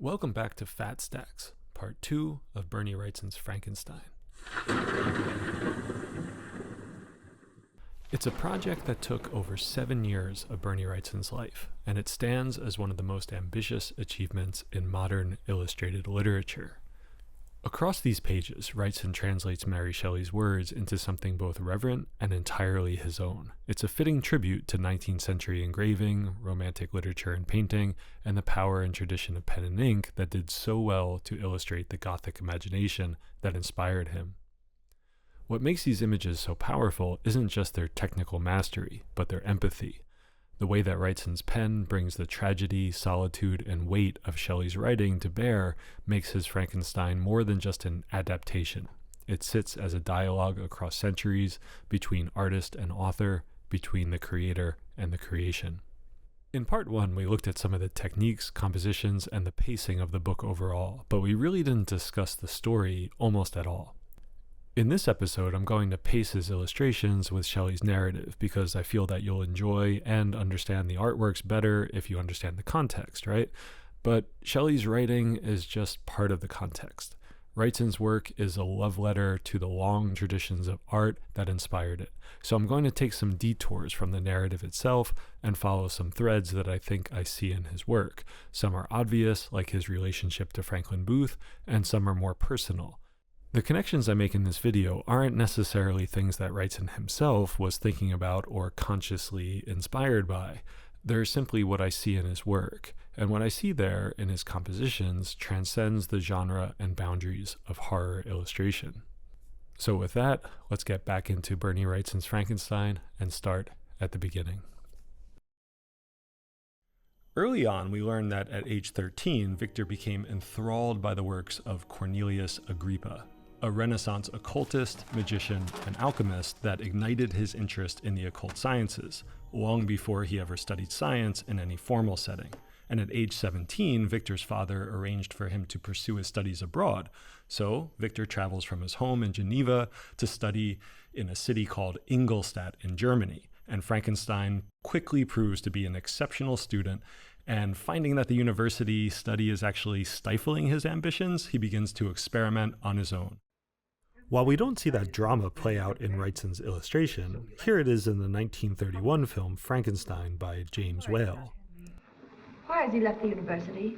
Welcome back to Fat Stacks, Part 2 of Bernie Wrightson's Frankenstein. It's a project that took over 7 years of Bernie Wrightson's life, and it stands as one of the most ambitious achievements in modern illustrated literature. Across these pages, Wrightson translates Mary Shelley's words into something both reverent and entirely his own. It's a fitting tribute to 19th century engraving, romantic literature and painting, and the power and tradition of pen and ink that did so well to illustrate the Gothic imagination that inspired him. What makes these images so powerful isn't just their technical mastery, but their empathy. The way that Wrightson's pen brings the tragedy, solitude, and weight of Shelley's writing to bear makes his Frankenstein more than just an adaptation. It sits as a dialogue across centuries between artist and author, between the creator and the creation. In part 1, we looked at some of the techniques, compositions, and the pacing of the book overall, but we really didn't discuss the story almost at all. In this episode, I'm going to pace his illustrations with Shelley's narrative because I feel that you'll enjoy and understand the artworks better if you understand the context, right? But Shelley's writing is just part of the context. Wrightson's work is a love letter to the long traditions of art that inspired it. So I'm going to take some detours from the narrative itself and follow some threads that I think I see in his work. Some are obvious, like his relationship to Franklin Booth, and some are more personal. The connections I make in this video aren't necessarily things that Wrightson himself was thinking about or consciously inspired by. They're simply what I see in his work, and what I see there in his compositions transcends the genre and boundaries of horror illustration. So with that, let's get back into Bernie Wrightson's Frankenstein and start at the beginning. Early on, we learned that at age 13, Victor became enthralled by the works of Cornelius Agrippa, a Renaissance occultist, magician, and alchemist that ignited his interest in the occult sciences, long before he ever studied science in any formal setting. And at age 17, Victor's father arranged for him to pursue his studies abroad. So Victor travels from his home in Geneva to study in a city called Ingolstadt in Germany. And Frankenstein quickly proves to be an exceptional student, and finding that the university study is actually stifling his ambitions, he begins to experiment on his own. While we don't see that drama play out in Wrightson's illustration, here it is in the 1931 film Frankenstein by James Whale. Why has he left the university?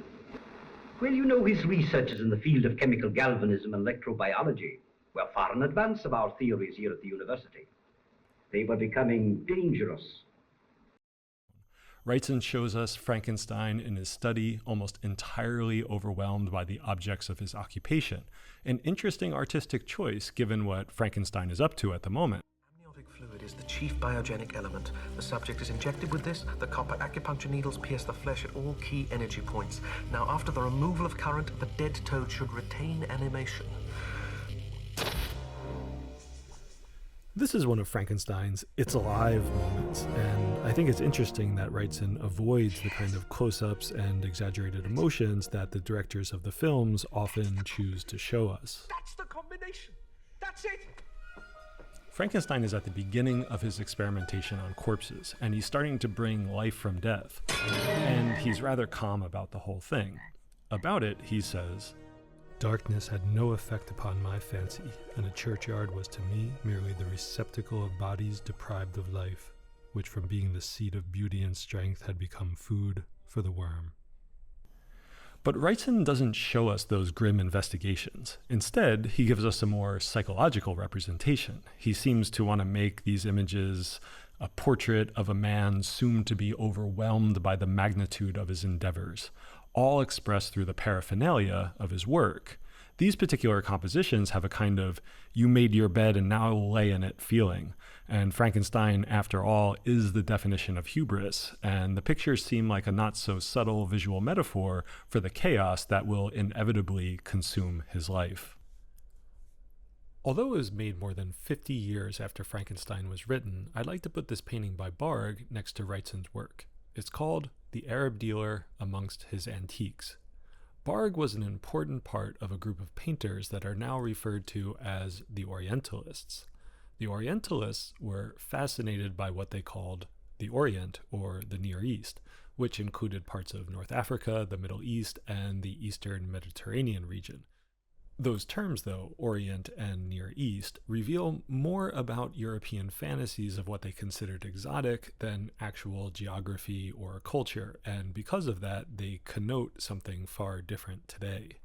Well, you know, his researches in the field of chemical galvanism and electrobiology were far in advance of our theories here at the university. They were becoming dangerous. Wrightson shows us Frankenstein in his study, almost entirely overwhelmed by the objects of his occupation. An interesting artistic choice given what Frankenstein is up to at the moment. Amniotic fluid is the chief biogenic element. The subject is injected with this. The copper acupuncture needles pierce the flesh at all key energy points. Now, after the removal of current, the dead toad should retain animation. This is one of Frankenstein's "it's alive" moments, and I think it's interesting that Wrightson avoids the kind of close-ups and exaggerated emotions that the directors of the films often choose to show us. That's the combination. That's it. Frankenstein is at the beginning of his experimentation on corpses, and he's starting to bring life from death. And he's rather calm about the whole thing. About it, he says, "Darkness had no effect upon my fancy, and a churchyard was to me merely the receptacle of bodies deprived of life, which from being the seat of beauty and strength had become food for the worm." But Wrightson doesn't show us those grim investigations. Instead, he gives us a more psychological representation. He seems to want to make these images a portrait of a man soon to be overwhelmed by the magnitude of his endeavors, all expressed through the paraphernalia of his work. These particular compositions have a kind of "you made your bed and now lay in it" feeling. And Frankenstein, after all, is the definition of hubris, and the pictures seem like a not-so-subtle visual metaphor for the chaos that will inevitably consume his life. Although it was made more than 50 years after Frankenstein was written, I'd like to put this painting by Barg next to Wrightson's work. It's called "The Arab Dealer Amongst His Antiques." Barg was an important part of a group of painters that are now referred to as the Orientalists. The Orientalists were fascinated by what they called the Orient, or the Near East, which included parts of North Africa, the Middle East, and the Eastern Mediterranean region. Those terms, though, Orient and Near East, reveal more about European fantasies of what they considered exotic than actual geography or culture, and because of that, they connote something far different today.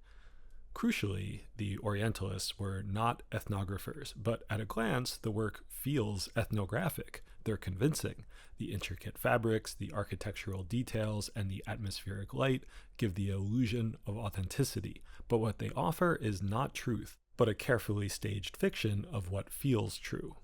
Crucially, the Orientalists were not ethnographers, but at a glance, the work feels ethnographic. They're convincing. The intricate fabrics, the architectural details, and the atmospheric light give the illusion of authenticity. But what they offer is not truth, but a carefully staged fiction of what feels true.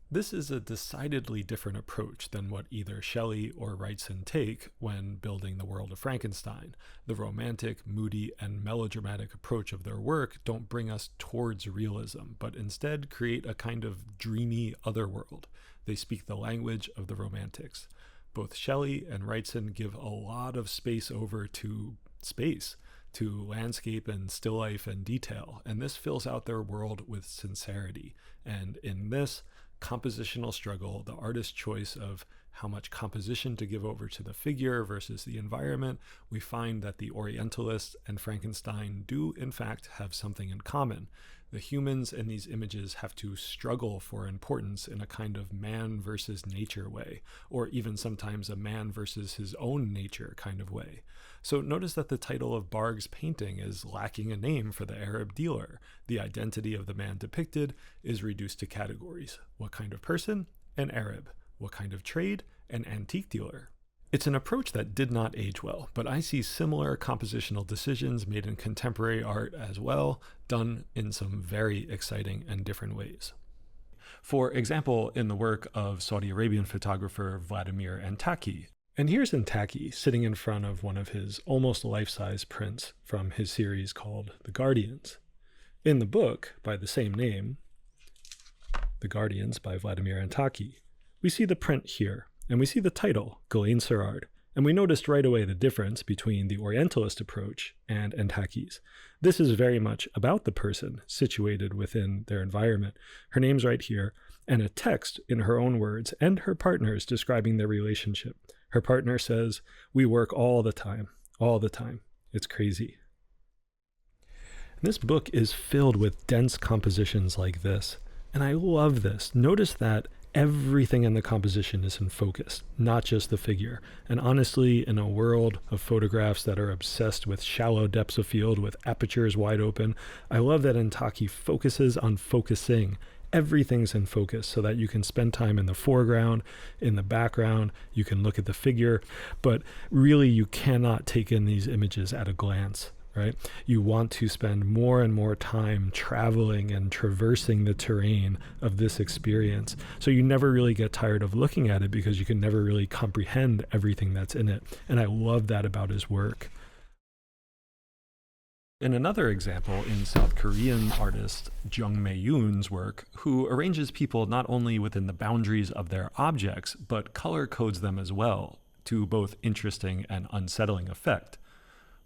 This is a decidedly different approach than what either Shelley or Wrightson take when building the world of Frankenstein. The romantic, moody, and melodramatic approach of their work don't bring us towards realism, but instead create a kind of dreamy otherworld. They speak the language of the Romantics. Both Shelley and Wrightson give a lot of space over to space, to landscape and still life and detail, and this fills out their world with sincerity. And in this compositional struggle, the artist's choice of how much composition to give over to the figure versus the environment, we find that the Orientalists and Frankenstein do in fact have something in common. The humans in these images have to struggle for importance in a kind of man versus nature way, or even sometimes a man versus his own nature kind of way. So notice that the title of Bargues' painting is lacking a name for the Arab dealer. The identity of the man depicted is reduced to categories. What kind of person? An Arab. What kind of trade? An antique dealer. It's an approach that did not age well, but I see similar compositional decisions made in contemporary art as well, done in some very exciting and different ways. For example, in the work of Saudi Arabian photographer Vladimir Antaki. And here's Antaki sitting in front of one of his almost life-size prints from his series called The Guardians. In the book, by the same name, The Guardians by Vladimir Antaki, we see the print here, and we see the title, Ghislaine Serrard, and we noticed right away the difference between the Orientalist approach and Antaki's. This is very much about the person situated within their environment. Her name's right here, and a text in her own words and her partner's describing their relationship. Her partner says, "We work all the time, all the time. It's crazy." And this book is filled with dense compositions like this, and I love this. Notice that everything in the composition is in focus, not just the figure. And honestly, in a world of photographs that are obsessed with shallow depths of field with apertures wide open, I love that Antaki focuses on focusing. Everything's in focus so that you can spend time in the foreground, in the background, you can look at the figure, but really you cannot take in these images at a glance. Right? You want to spend more and more time traveling and traversing the terrain of this experience. So you never really get tired of looking at it because you can never really comprehend everything that's in it. And I love that about his work. In another example, in South Korean artist Jung Mae-yoon's work, who arranges people not only within the boundaries of their objects, but color codes them as well, to both interesting and unsettling effect.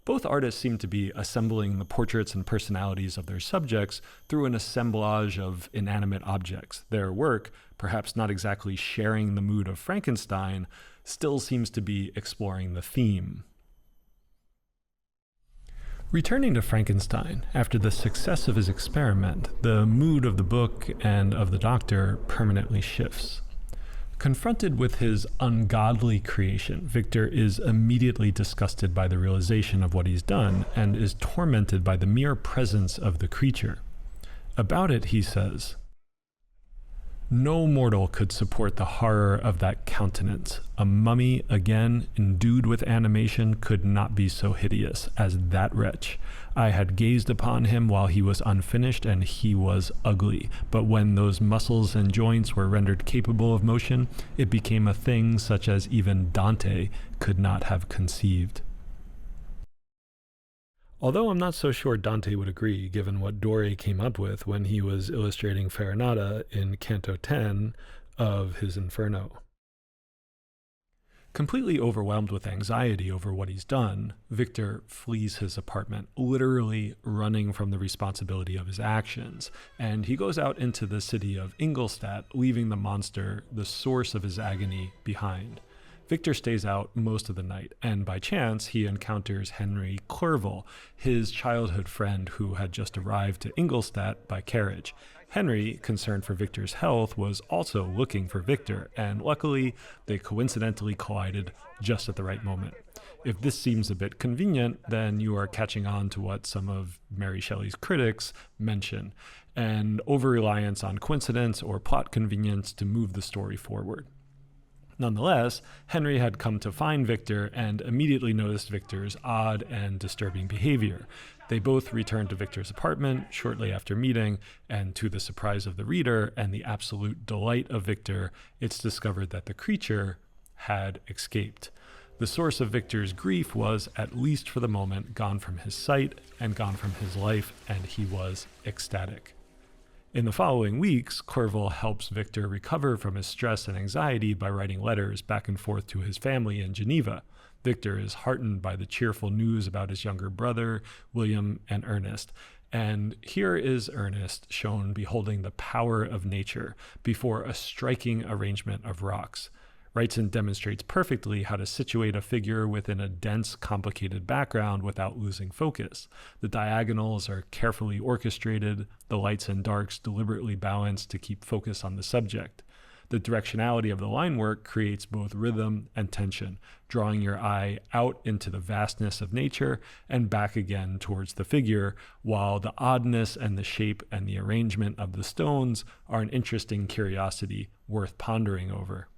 Both artists seem to be assembling the portraits and personalities of their subjects through an assemblage of inanimate objects. Their work, perhaps not exactly sharing the mood of Frankenstein, still seems to be exploring the theme. Returning to Frankenstein, after the success of his experiment, the mood of the book and of the doctor permanently shifts. Confronted with his ungodly creation, Victor is immediately disgusted by the realization of what he's done and is tormented by the mere presence of the creature. About it, he says, "No mortal could support the horror of that countenance. A mummy, again, endued with animation, could not be so hideous as that wretch. I had gazed upon him while he was unfinished, and he was ugly. But when those muscles and joints were rendered capable of motion, it became a thing such as even Dante could not have conceived." Although I'm not so sure Dante would agree, given what Dore came up with when he was illustrating Farinata in Canto 10 of his Inferno. Completely overwhelmed with anxiety over what he's done, Victor flees his apartment, literally running from the responsibility of his actions, and he goes out into the city of Ingolstadt, leaving the monster, the source of his agony, behind. Victor stays out most of the night, and by chance, he encounters Henry Clerval, his childhood friend who had just arrived to Ingolstadt by carriage. Henry, concerned for Victor's health, was also looking for Victor, and luckily, they coincidentally collided just at the right moment. If this seems a bit convenient, then you are catching on to what some of Mary Shelley's critics mention, an over-reliance on coincidence or plot convenience to move the story forward. Nonetheless, Henry had come to find Victor and immediately noticed Victor's odd and disturbing behavior. They both returned to Victor's apartment shortly after meeting, and to the surprise of the reader and the absolute delight of Victor, it's discovered that the creature had escaped. The source of Victor's grief was, at least for the moment, gone from his sight and gone from his life, and he was ecstatic. In the following weeks, Clerval helps Victor recover from his stress and anxiety by writing letters back and forth to his family in Geneva. Victor is heartened by the cheerful news about his younger brother, William, and Ernest. And here is Ernest shown beholding the power of nature before a striking arrangement of rocks. Wrightson demonstrates perfectly how to situate a figure within a dense, complicated background without losing focus. The diagonals are carefully orchestrated, the lights and darks deliberately balanced to keep focus on the subject. The directionality of the line work creates both rhythm and tension, drawing your eye out into the vastness of nature and back again towards the figure, while the oddness and the shape and the arrangement of the stones are an interesting curiosity worth pondering over.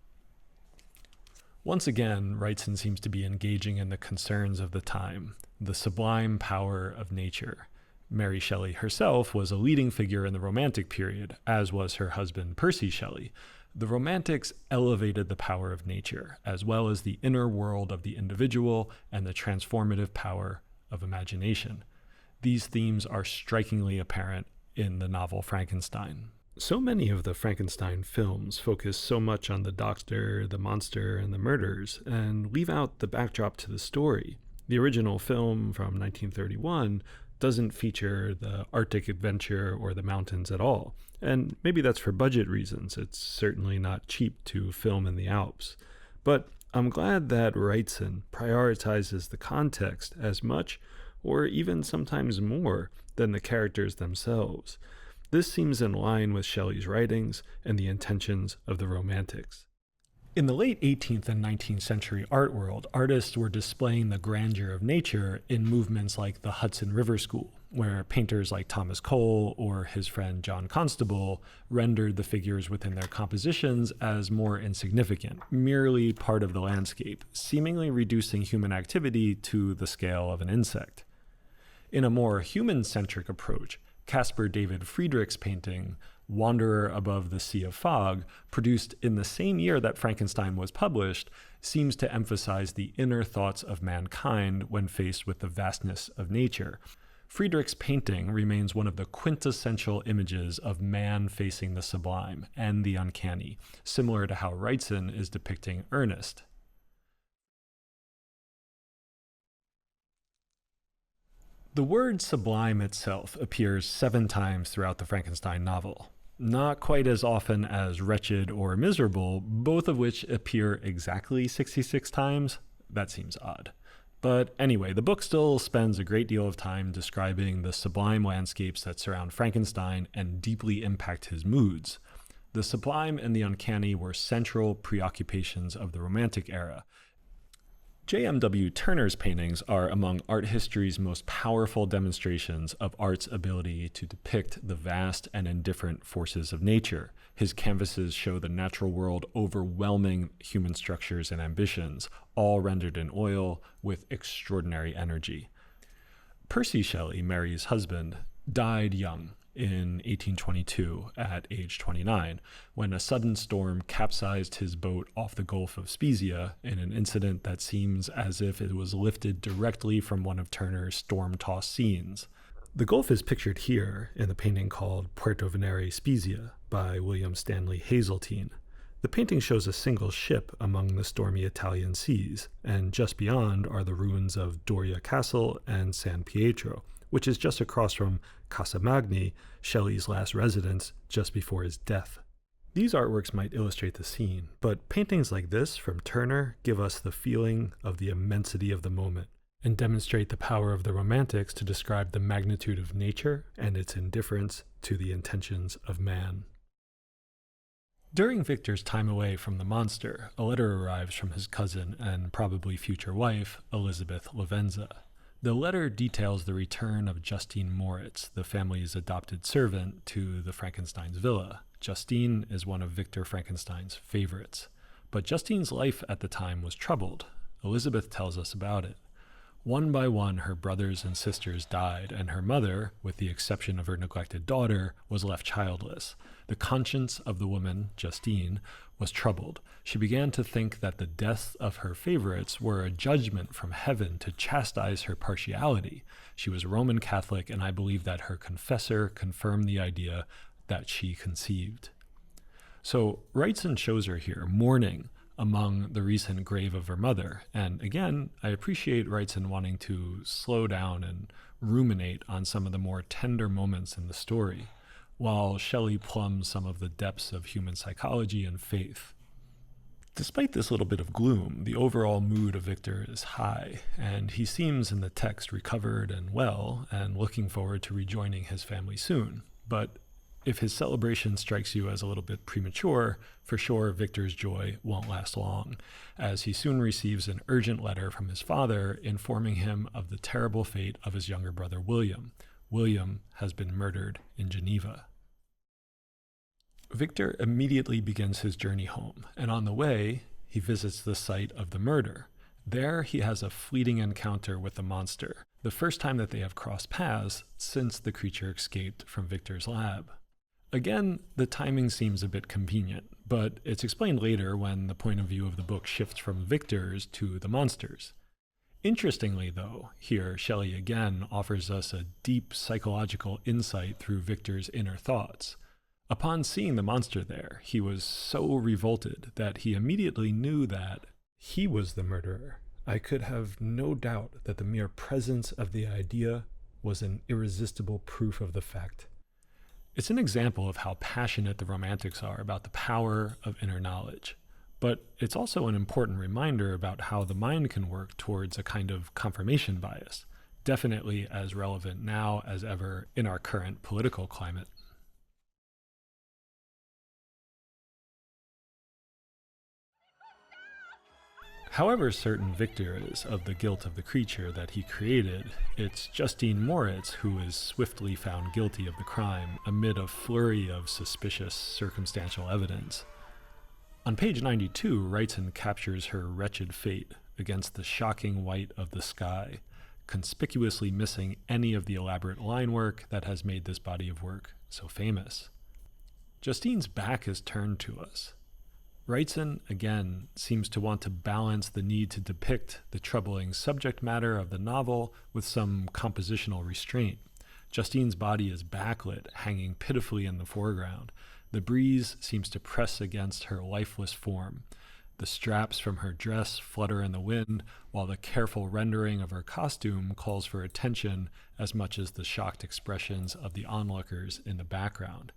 Once again, Wrightson seems to be engaging in the concerns of the time, the sublime power of nature. Mary Shelley herself was a leading figure in the Romantic period, as was her husband Percy Shelley. The Romantics elevated the power of nature, as well as the inner world of the individual and the transformative power of imagination. These themes are strikingly apparent in the novel Frankenstein. So many of the Frankenstein films focus so much on the doctor, the monster, and the murders, and leave out the backdrop to the story. The original film from 1931 doesn't feature the Arctic adventure or the mountains at all. And maybe that's for budget reasons. It's certainly not cheap to film in the Alps. But I'm glad that Wrightson prioritizes the context as much, or even sometimes more, than the characters themselves. This seems in line with Shelley's writings and the intentions of the Romantics. In the late 18th and 19th century art world, artists were displaying the grandeur of nature in movements like the Hudson River School, where painters like Thomas Cole or his friend John Constable rendered the figures within their compositions as more insignificant, merely part of the landscape, seemingly reducing human activity to the scale of an insect. In a more human-centric approach, Caspar David Friedrich's painting, Wanderer Above the Sea of Fog, produced in the same year that Frankenstein was published, seems to emphasize the inner thoughts of mankind when faced with the vastness of nature. Friedrich's painting remains one of the quintessential images of man facing the sublime and the uncanny, similar to how Wrightson is depicting Ernest. The word sublime itself appears 7 times throughout the Frankenstein novel. Not quite as often as wretched or miserable, both of which appear exactly 66 times. That seems odd. But anyway, the book still spends a great deal of time describing the sublime landscapes that surround Frankenstein and deeply impact his moods. The sublime and the uncanny were central preoccupations of the Romantic era. J.M.W. Turner's paintings are among art history's most powerful demonstrations of art's ability to depict the vast and indifferent forces of nature. His canvases show the natural world overwhelming human structures and ambitions, all rendered in oil with extraordinary energy. Percy Shelley, Mary's husband, died young in 1822 at age 29, when a sudden storm capsized his boat off the Gulf of Spezia in an incident that seems as if it was lifted directly from one of Turner's storm-tossed scenes. The Gulf is pictured here in the painting called Puerto Venere Spezia by William Stanley Hazeltine. The painting shows a single ship among the stormy Italian seas, and just beyond are the ruins of Doria Castle and San Pietro, which is just across from Casa Magni, Shelley's last residence just before his death. These artworks might illustrate the scene, but paintings like this from Turner give us the feeling of the immensity of the moment and demonstrate the power of the Romantics to describe the magnitude of nature and its indifference to the intentions of man. During Victor's time away from the monster, a letter arrives from his cousin and probably future wife, Elizabeth Lavenza. The letter details the return of Justine Moritz, the family's adopted servant, to the Frankenstein's villa. Justine is one of Victor Frankenstein's favorites, but Justine's life at the time was troubled. Elizabeth tells us about it. One by one, her brothers and sisters died, and her mother, with the exception of her neglected daughter, was left childless. The conscience of the woman, Justine, was troubled. She began to think that the deaths of her favorites were a judgment from heaven to chastise her partiality. She was Roman Catholic, and I believe that her confessor confirmed the idea that she conceived. So Wrightson shows her here, mourning among the recent grave of her mother. And again, I appreciate Wrightson wanting to slow down and ruminate on some of the more tender moments in the story, while Shelley plumbs some of the depths of human psychology and faith. Despite this little bit of gloom, the overall mood of Victor is high, and he seems in the text recovered and well, and looking forward to rejoining his family soon. But if his celebration strikes you as a little bit premature, for sure Victor's joy won't last long, as he soon receives an urgent letter from his father informing him of the terrible fate of his younger brother William. William has been murdered in Geneva. Victor immediately begins his journey home, and on the way, he visits the site of the murder. There he has a fleeting encounter with the monster, the first time that they have crossed paths since the creature escaped from Victor's lab. Again, the timing seems a bit convenient, but it's explained later when the point of view of the book shifts from Victor's to the monster's. Interestingly, though, here Shelley again offers us a deep psychological insight through Victor's inner thoughts. Upon seeing the monster there, he was so revolted that he immediately knew that he was the murderer. I could have no doubt that the mere presence of the idea was an irresistible proof of the fact. It's an example of how passionate the Romantics are about the power of inner knowledge, but it's also an important reminder about how the mind can work towards a kind of confirmation bias, definitely as relevant now as ever in our current political climate. However certain Victor is of the guilt of the creature that he created, it's Justine Moritz who is swiftly found guilty of the crime amid a flurry of suspicious circumstantial evidence. On page 92, Wrightson captures her wretched fate against the shocking white of the sky, conspicuously missing any of the elaborate line work that has made this body of work so famous. Justine's back is turned to us. Wrightson, again, seems to want to balance the need to depict the troubling subject matter of the novel with some compositional restraint. Justine's body is backlit, hanging pitifully in the foreground. The breeze seems to press against her lifeless form. The straps from her dress flutter in the wind, while the careful rendering of her costume calls for attention as much as the shocked expressions of the onlookers in the background.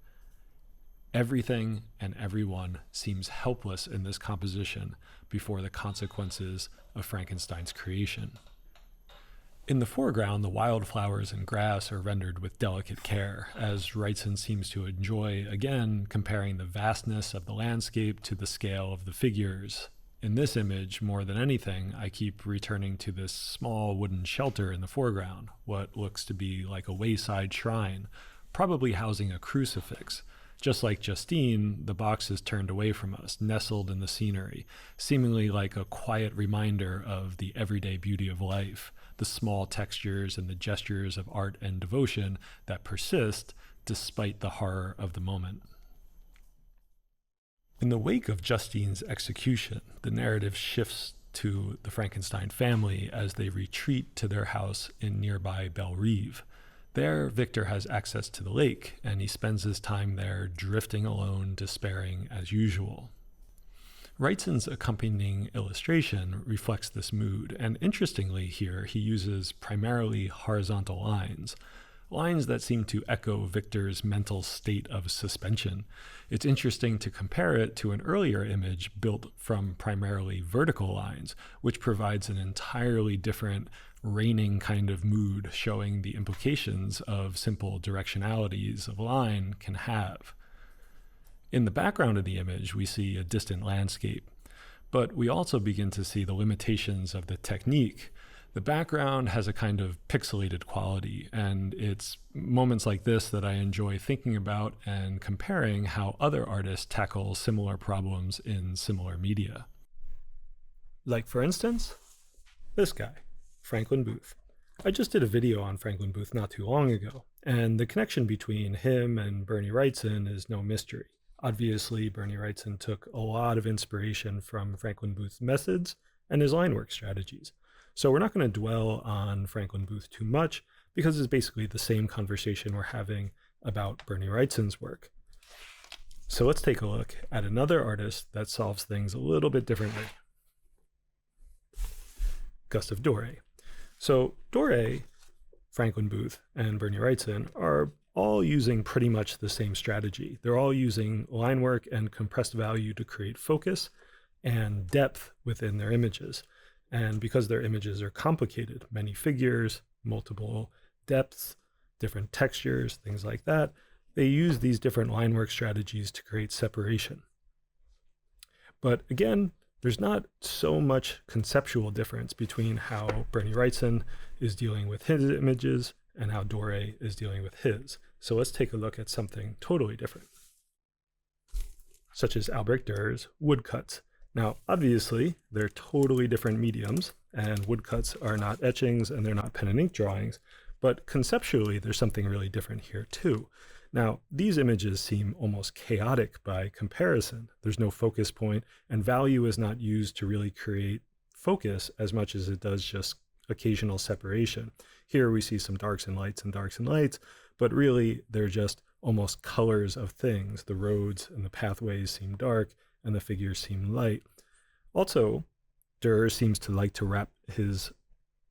Everything and everyone seems helpless in this composition before the consequences of Frankenstein's creation. In the foreground, the wildflowers and grass are rendered with delicate care, as Wrightson seems to enjoy, again, comparing the vastness of the landscape to the scale of the figures. In this image, more than anything, I keep returning to this small wooden shelter in the foreground, what looks to be like a wayside shrine, probably housing a crucifix. Just like Justine, the box is turned away from us, nestled in the scenery, seemingly like a quiet reminder of the everyday beauty of life, the small textures and the gestures of art and devotion that persist despite the horror of the moment. In the wake of Justine's execution, the narrative shifts to the Frankenstein family as they retreat to their house in nearby Belle Rive. There, Victor has access to the lake, and he spends his time there drifting alone, despairing as usual. Wrightson's accompanying illustration reflects this mood, and interestingly here, he uses primarily horizontal lines. lines that seem to echo Victor's mental state of suspension. It's interesting to compare it to an earlier image built from primarily vertical lines, which provides an entirely different raining kind of mood, showing the implications of simple directionalities of line can have. In the background of the image, we see a distant landscape, but we also begin to see the limitations of the technique. The background has a kind of pixelated quality, and it's moments like this that I enjoy thinking about and comparing how other artists tackle similar problems in similar media. Like, for instance, this guy, Franklin Booth. I just did a video on Franklin Booth not too long ago, and the connection between him and Bernie Wrightson is no mystery. Obviously, Bernie Wrightson took a lot of inspiration from Franklin Booth's methods and his line work strategies. So we're not going to dwell on Franklin Booth too much because it's basically the same conversation we're having about Bernie Wrightson's work. So let's take a look at another artist that solves things a little bit differently. Gustave Doré. So Doré, Franklin Booth, and Bernie Wrightson are all using pretty much the same strategy. They're all using line work and compressed value to create focus and depth within their images. And because their images are complicated, many figures, multiple depths, different textures, things like that, they use these different line work strategies to create separation. But again, there's not so much conceptual difference between how Bernie Wrightson is dealing with his images and how Doré is dealing with his. So let's take a look at something totally different, such as Albrecht Dürer's woodcuts. Now, obviously, they're totally different mediums, and woodcuts are not etchings and they're not pen and ink drawings, but conceptually, there's something really different here too. Now, these images seem almost chaotic by comparison. There's no focus point, and value is not used to really create focus as much as it does just occasional separation. Here we see some darks and lights, but really they're just almost colors of things. The roads and the pathways seem dark, and the figures seem light. Also, Dürer seems to like to wrap his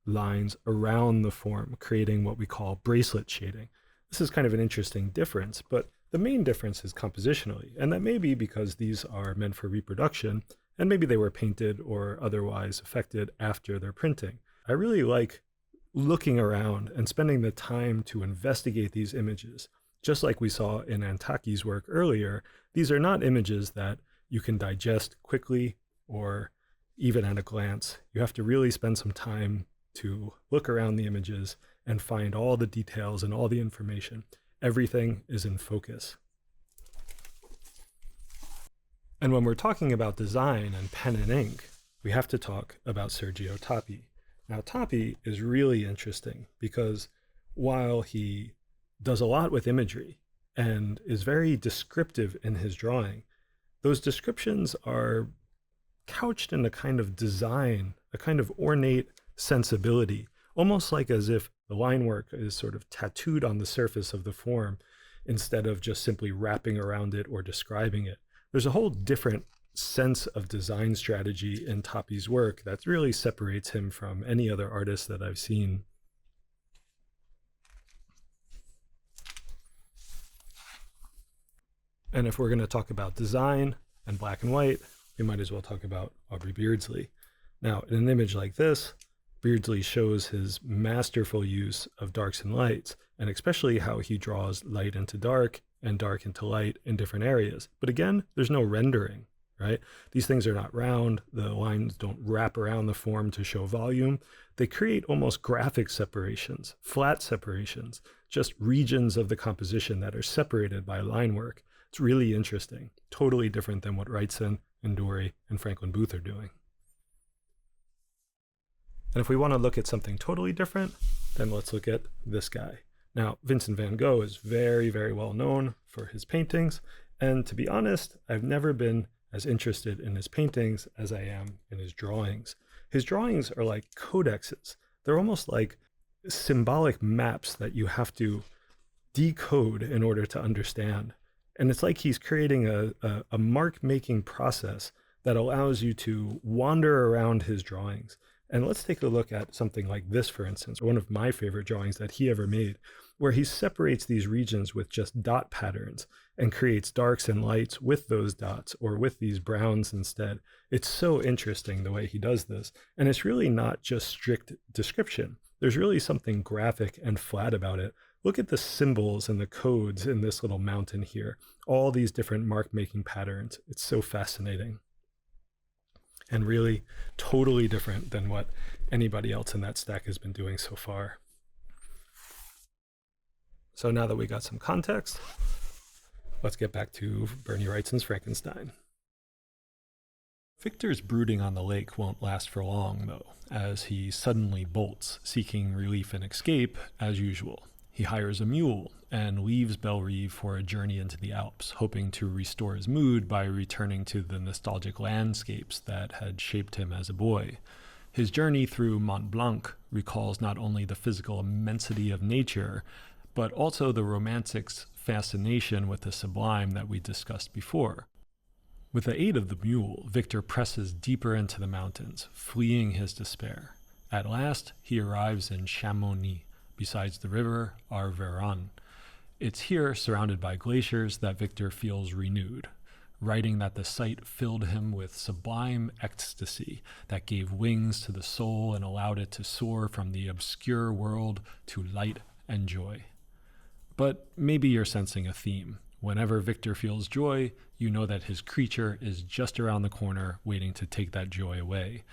lines around the form, creating what we call bracelet shading. This is kind of an interesting difference, but the main difference is compositionally, and that may be because these are meant for reproduction, and maybe they were painted or otherwise affected after their printing. I really like looking around and spending the time to investigate these images. Just like we saw in Antaki's work earlier, these are not images that you can digest quickly or even at a glance. You have to really spend some time to look around the images and find all the details and all the information. Everything is in focus. And when we're talking about design and pen and ink, we have to talk about Sergio Tappi. Now, Tappi is really interesting because while he does a lot with imagery and is very descriptive in his drawing, those descriptions are couched in a kind of design, a kind of ornate sensibility, almost like as if the line work is sort of tattooed on the surface of the form instead of just simply wrapping around it or describing it. There's a whole different sense of design strategy in Tappi's work that really separates him from any other artist that I've seen. And if we're going to talk about design and black and white, we might as well talk about Aubrey Beardsley. Now, in an image like this, Beardsley shows his masterful use of darks and lights, and especially how he draws light into dark and dark into light in different areas. But again, there's no rendering, right? These things are not round. The lines don't wrap around the form to show volume. They create almost graphic separations, flat separations, just regions of the composition that are separated by line work. It's really interesting, totally different than what Wrightson and Doré and Franklin Booth are doing. And if we want to look at something totally different, then let's look at this guy. Now, Vincent van Gogh is very, very well known for his paintings. And to be honest, I've never been as interested in his paintings as I am in his drawings. His drawings are like codexes. They're almost like symbolic maps that you have to decode in order to understand. And it's like he's creating a mark-making process that allows you to wander around his drawings. And let's take a look at something like this, for instance, one of my favorite drawings that he ever made. where he separates these regions with just dot patterns and creates darks and lights with those dots or with these browns instead. It's so interesting the way he does this. And it's really not just strict description. There's really something graphic and flat about it. Look at the symbols and the codes in this little mountain here. All these different mark-making patterns. It's so fascinating. And really totally different than what anybody else in that stack has been doing so far. So now that we got some context, let's get back to Bernie Wrightson's Frankenstein. Victor's brooding on the lake won't last for long, though, as he suddenly bolts, seeking relief and escape as usual. He hires a mule and leaves Bellerive for a journey into the Alps, hoping to restore his mood by returning to the nostalgic landscapes that had shaped him as a boy. His journey through Mont Blanc recalls not only the physical immensity of nature, but also the romantic's fascination with the sublime that we discussed before. With the aid of the mule, Victor presses deeper into the mountains, fleeing his despair. At last, he arrives in Chamonix, beside the river Arveiron. It's here, surrounded by glaciers, that Victor feels renewed, writing that the sight filled him with sublime ecstasy that gave wings to the soul and allowed it to soar from the obscure world to light and joy. But maybe you're sensing a theme. Whenever Victor feels joy, you know that his creature is just around the corner waiting to take that joy away.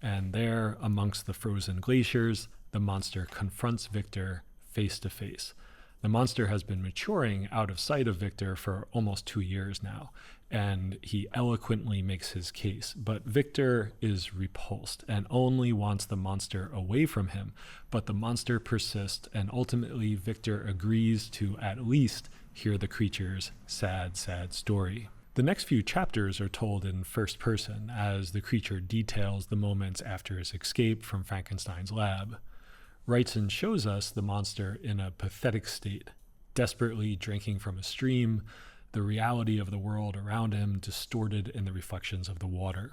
And there, amongst the frozen glaciers, the monster confronts Victor face to face. The monster has been maturing out of sight of Victor for almost 2 years now, and he eloquently makes his case. But Victor is repulsed and only wants the monster away from him. But the monster persists, and ultimately Victor agrees to at least hear the creature's sad, sad story. The next few chapters are told in first person as the creature details the moments after his escape from Frankenstein's lab. Wrightson shows us the monster in a pathetic state, desperately drinking from a stream, the reality of the world around him distorted in the reflections of the water.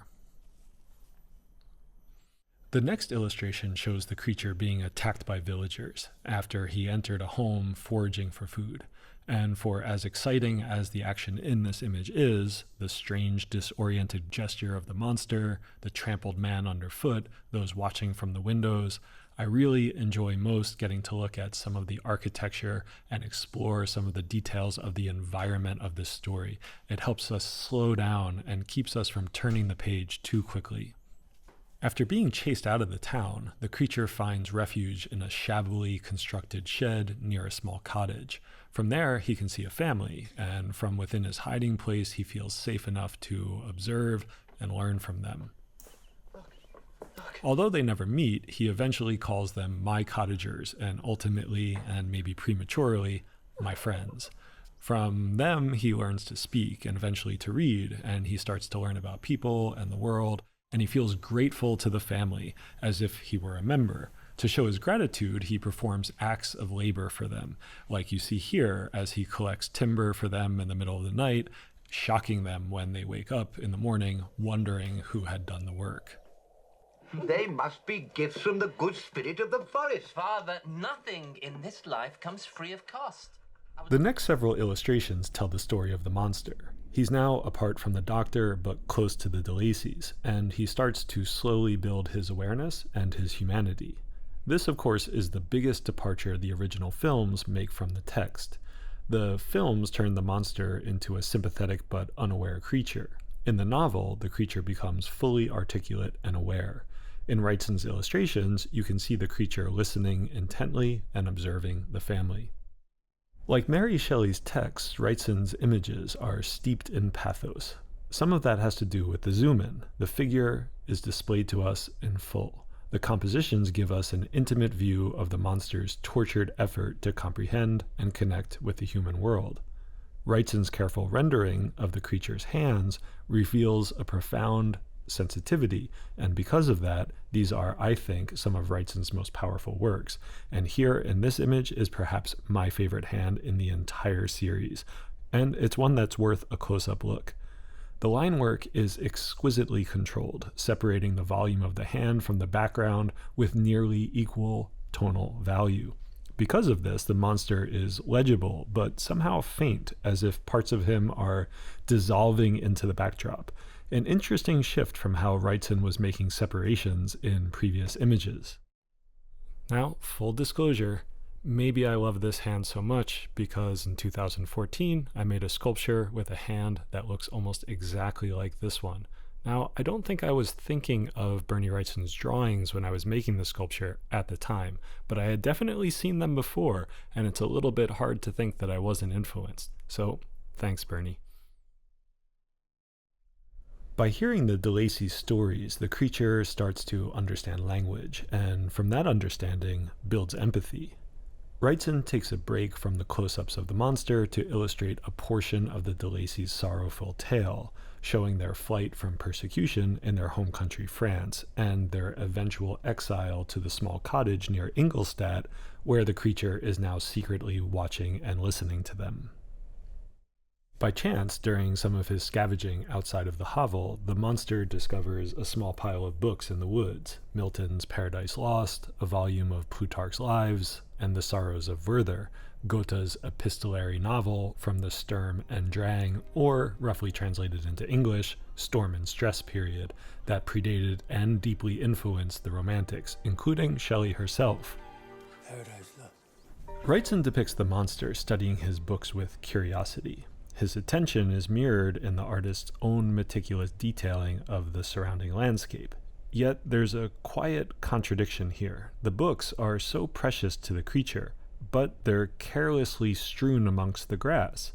The next illustration shows the creature being attacked by villagers after he entered a home foraging for food. And for as exciting as the action in this image is, the strange, disoriented gesture of the monster, the trampled man underfoot, those watching from the windows, I really enjoy most getting to look at some of the architecture and explore some of the details of the environment of this story. It helps us slow down and keeps us from turning the page too quickly. After being chased out of the town, the creature finds refuge in a shabbily constructed shed near a small cottage. From there, he can see a family, and from within his hiding place, he feels safe enough to observe and learn from them. Although they never meet, he eventually calls them my cottagers, and ultimately, and maybe prematurely, my friends. From them, he learns to speak and eventually to read, and he starts to learn about people and the world, and he feels grateful to the family, as if he were a member. To show his gratitude, he performs acts of labor for them, like you see here as he collects timber for them in the middle of the night, shocking them when they wake up in the morning, wondering who had done the work. They must be gifts from the good spirit of the forest. Father, nothing in this life comes free of cost. The next several illustrations tell the story of the monster. He's now apart from the doctor, but close to the de Lacys, and he starts to slowly build his awareness and his humanity. This, of course, is the biggest departure the original films make from the text. The films turn the monster into a sympathetic but unaware creature. In the novel, the creature becomes fully articulate and aware. In Wrightson's illustrations, you can see the creature listening intently and observing the family. Like Mary Shelley's texts, Wrightson's images are steeped in pathos. Some of that has to do with the zoom-in. The figure is displayed to us in full. The compositions give us an intimate view of the monster's tortured effort to comprehend and connect with the human world. Wrightson's careful rendering of the creature's hands reveals a profound sensitivity, and because of that, these are, I think, some of Wrightson's most powerful works. And here in this image is perhaps my favorite hand in the entire series, and it's one that's worth a close-up look. The line work is exquisitely controlled, separating the volume of the hand from the background with nearly equal tonal value. Because of this, the monster is legible, but somehow faint, as if parts of him are dissolving into the backdrop. An interesting shift from how Wrightson was making separations in previous images. Now, full disclosure, maybe I love this hand so much because in 2014 I made a sculpture with a hand that looks almost exactly like this one. Now, I don't think I was thinking of Bernie Wrightson's drawings when I was making the sculpture at the time, but I had definitely seen them before, and it's a little bit hard to think that I wasn't influenced. So, thanks, Bernie. By hearing the de Lacy's stories, the creature starts to understand language, and from that understanding, builds empathy. Wrightson takes a break from the close-ups of the monster to illustrate a portion of the de Lacy's sorrowful tale, showing their flight from persecution in their home country France, and their eventual exile to the small cottage near Ingolstadt, where the creature is now secretly watching and listening to them. By chance, during some of his scavenging outside of the hovel, the monster discovers a small pile of books in the woods, Milton's Paradise Lost, a volume of Plutarch's Lives, and The Sorrows of Werther, Goethe's epistolary novel from the Sturm and Drang, or, roughly translated into English, Storm and Stress period, that predated and deeply influenced the Romantics, including Shelley herself. Paradise Lost. Wrightson depicts the monster studying his books with curiosity. His attention is mirrored in the artist's own meticulous detailing of the surrounding landscape. Yet there's a quiet contradiction here. The books are so precious to the creature, but they're carelessly strewn amongst the grass.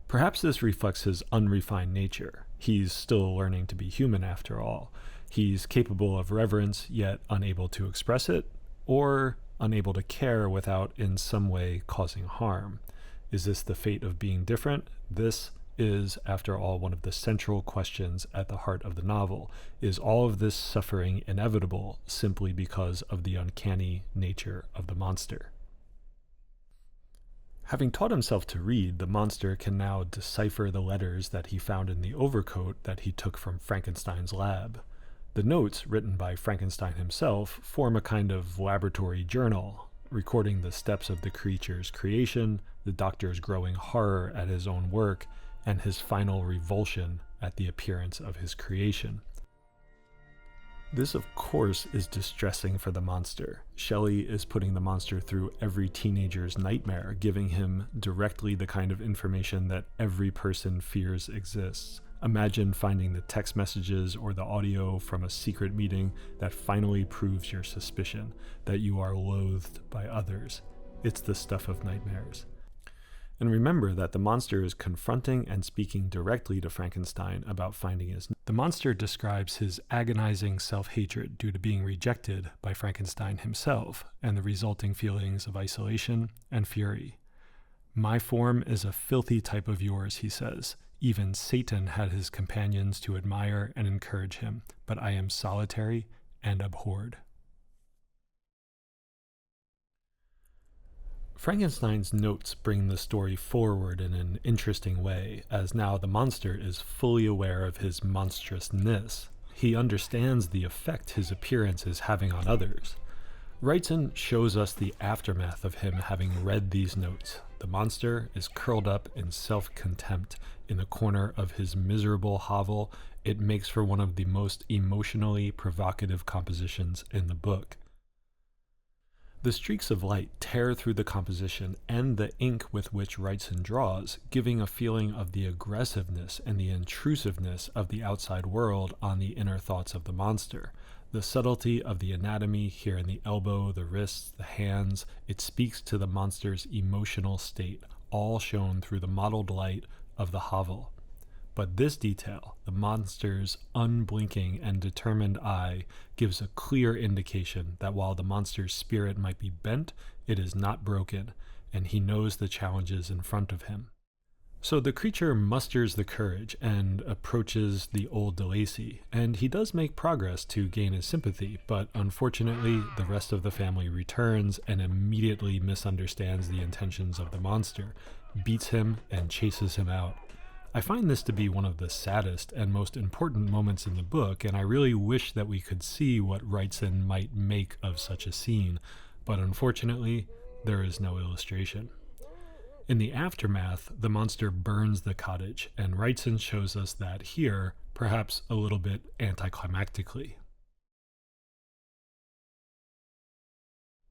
Perhaps this reflects his unrefined nature. He's still learning to be human after all. He's capable of reverence, yet unable to express it, or unable to care without in some way causing harm. Is this the fate of being different? This is, after all, one of the central questions at the heart of the novel. Is all of this suffering inevitable simply because of the uncanny nature of the monster? Having taught himself to read, the monster can now decipher the letters that he found in the overcoat that he took from Frankenstein's lab. The notes, written by Frankenstein himself, form a kind of laboratory journal, recording the steps of the creature's creation, the doctor's growing horror at his own work, and his final revulsion at the appearance of his creation. This, of course, is distressing for the monster. Shelley is putting the monster through every teenager's nightmare, giving him directly the kind of information that every person fears exists. Imagine finding the text messages or the audio from a secret meeting that finally proves your suspicion, that you are loathed by others. It's the stuff of nightmares. And remember that the monster is confronting and speaking directly to Frankenstein about finding his. The monster describes his agonizing self-hatred due to being rejected by Frankenstein himself and the resulting feelings of isolation and fury. "My form is a filthy type of yours," he says. "Even Satan had his companions to admire and encourage him, but I am solitary and abhorred." Frankenstein's notes bring the story forward in an interesting way, as now the monster is fully aware of his monstrousness. He understands the effect his appearance is having on others. Wrightson shows us the aftermath of him having read these notes. The monster is curled up in self-contempt in the corner of his miserable hovel. It makes for one of the most emotionally provocative compositions in the book. The streaks of light tear through the composition and the ink with which Wrightson draws, giving a feeling of the aggressiveness and the intrusiveness of the outside world on the inner thoughts of the monster. The subtlety of the anatomy here in the elbow, the wrists, the hands, it speaks to the monster's emotional state, all shown through the mottled light of the hovel. But this detail, the monster's unblinking and determined eye, gives a clear indication that while the monster's spirit might be bent, it is not broken, and he knows the challenges in front of him. So the creature musters the courage and approaches the old de Lacy, and he does make progress to gain his sympathy, but unfortunately the rest of the family returns and immediately misunderstands the intentions of the monster, beats him, and chases him out. I find this to be one of the saddest and most important moments in the book, and I really wish that we could see what Wrightson might make of such a scene, but unfortunately, there is no illustration. In the aftermath, the monster burns the cottage, and Wrightson shows us that here, perhaps a little bit anticlimactically.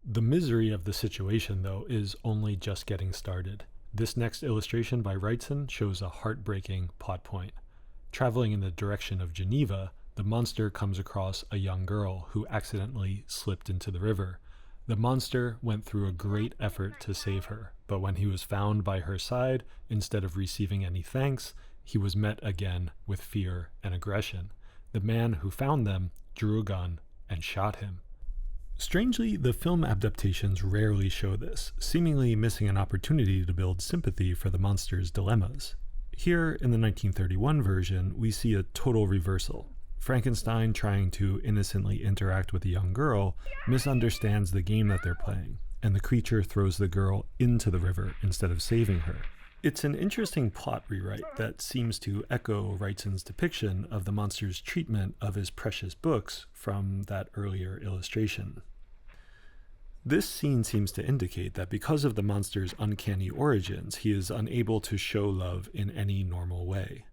The misery of the situation, though, is only just getting started. This next illustration by Wrightson shows a heartbreaking plot point. Traveling in the direction of Geneva, the monster comes across a young girl who accidentally slipped into the river. The monster went through a great effort to save her, but when he was found by her side, instead of receiving any thanks, he was met again with fear and aggression. The man who found them drew a gun and shot him. Strangely, the film adaptations rarely show this, seemingly missing an opportunity to build sympathy for the monster's dilemmas. Here, in the 1931 version, we see a total reversal. Frankenstein, trying to innocently interact with a young girl, misunderstands the game that they're playing, and the creature throws the girl into the river instead of saving her. It's an interesting plot rewrite that seems to echo Wrightson's depiction of the monster's treatment of his precious books from that earlier illustration. This scene seems to indicate that because of the monster's uncanny origins, he is unable to show love in any normal way.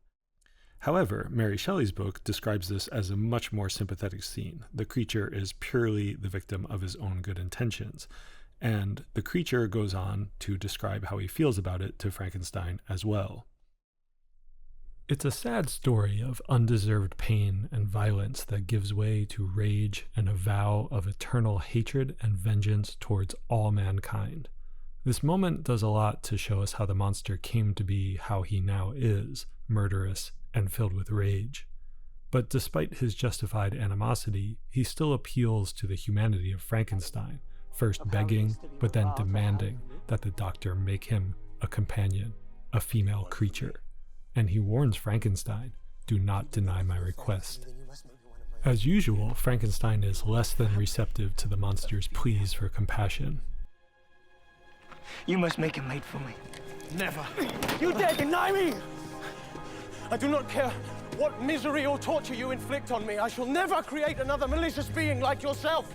However, Mary Shelley's book describes this as a much more sympathetic scene. The creature is purely the victim of his own good intentions, and the creature goes on to describe how he feels about it to Frankenstein as well. It's a sad story of undeserved pain and violence that gives way to rage and a vow of eternal hatred and vengeance towards all mankind. This moment does a lot to show us how the monster came to be how he now is, murderous and filled with rage. But despite his justified animosity, he still appeals to the humanity of Frankenstein, first begging, but then demanding that the doctor make him a companion, a female creature. And he warns Frankenstein, "Do not deny my request." As usual, Frankenstein is less than receptive to the monster's pleas for compassion. You must make him wait for me. Never. You dare deny me! I do not care what misery or torture you inflict on me. I shall never create another malicious being like yourself.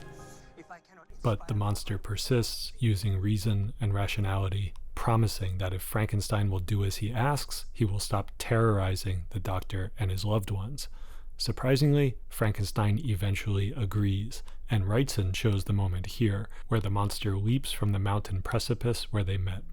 But the monster persists, using reason and rationality, promising that if Frankenstein will do as he asks, he will stop terrorizing the doctor and his loved ones. Surprisingly, Frankenstein eventually agrees, and Wrightson shows the moment here, where the monster leaps from the mountain precipice where they met.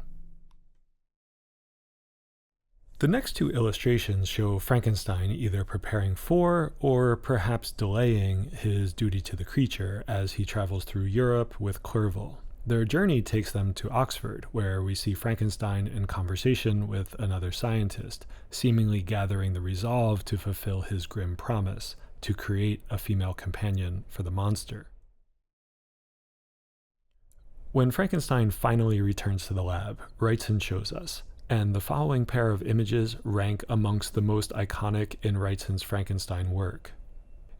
The next two illustrations show Frankenstein either preparing for, or perhaps delaying, his duty to the creature as he travels through Europe with Clerval. Their journey takes them to Oxford, where we see Frankenstein in conversation with another scientist, seemingly gathering the resolve to fulfill his grim promise, to create a female companion for the monster. When Frankenstein finally returns to the lab, Wrightson shows us, and the following pair of images rank amongst the most iconic in Wrightson's Frankenstein work.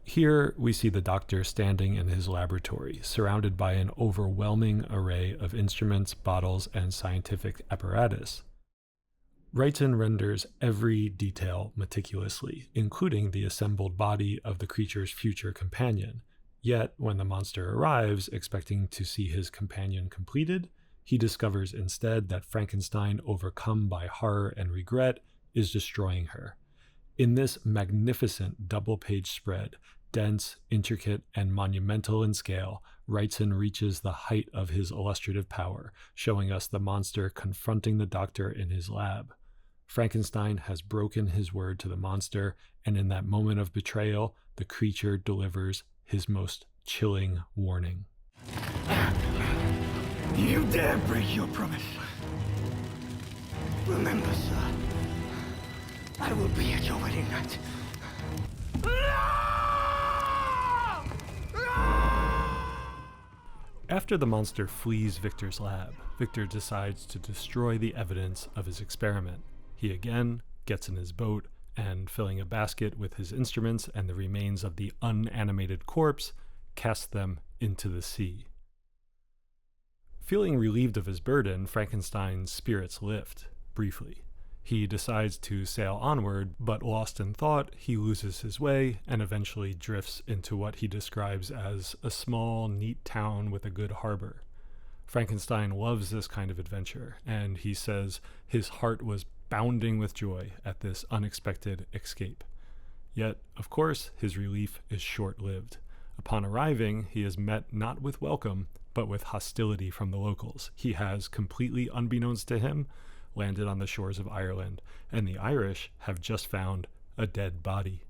Here we see the doctor standing in his laboratory, surrounded by an overwhelming array of instruments, bottles, and scientific apparatus. Wrightson renders every detail meticulously, including the assembled body of the creature's future companion. Yet, when the monster arrives, expecting to see his companion completed, he discovers instead that Frankenstein, overcome by horror and regret, is destroying her. In this magnificent double-page spread, dense, intricate, and monumental in scale, Wrightson reaches the height of his illustrative power, showing us the monster confronting the doctor in his lab. Frankenstein has broken his word to the monster, and in that moment of betrayal, the creature delivers his most chilling warning. You dare break your promise. Remember, sir, I will be at your wedding night. After the monster flees Victor's lab, Victor decides to destroy the evidence of his experiment. He again gets in his boat and, filling a basket with his instruments and the remains of the unanimated corpse, casts them into the sea. Feeling relieved of his burden, Frankenstein's spirits lift, briefly. He decides to sail onward, but lost in thought, he loses his way and eventually drifts into what he describes as a small, neat town with a good harbor. Frankenstein loves this kind of adventure, and he says his heart was bounding with joy at this unexpected escape. Yet, of course, his relief is short-lived. Upon arriving, he is met not with welcome, but with hostility from the locals. He has, completely unbeknownst to him, landed on the shores of Ireland, and the Irish have just found a dead body.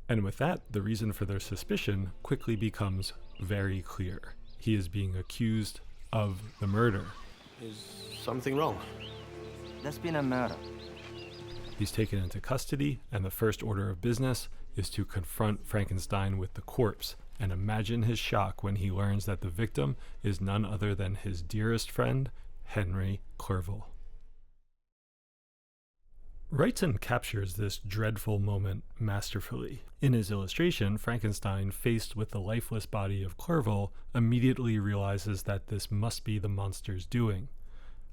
And with that, the reason for their suspicion quickly becomes very clear. He is being accused of the murder. Is something wrong? There's been a murder. He's taken into custody, and the first order of business is to confront Frankenstein with the corpse, and imagine his shock when he learns that the victim is none other than his dearest friend, Henry Clerval. Wrightson captures this dreadful moment masterfully. In his illustration, Frankenstein, faced with the lifeless body of Clerval, immediately realizes that this must be the monster's doing.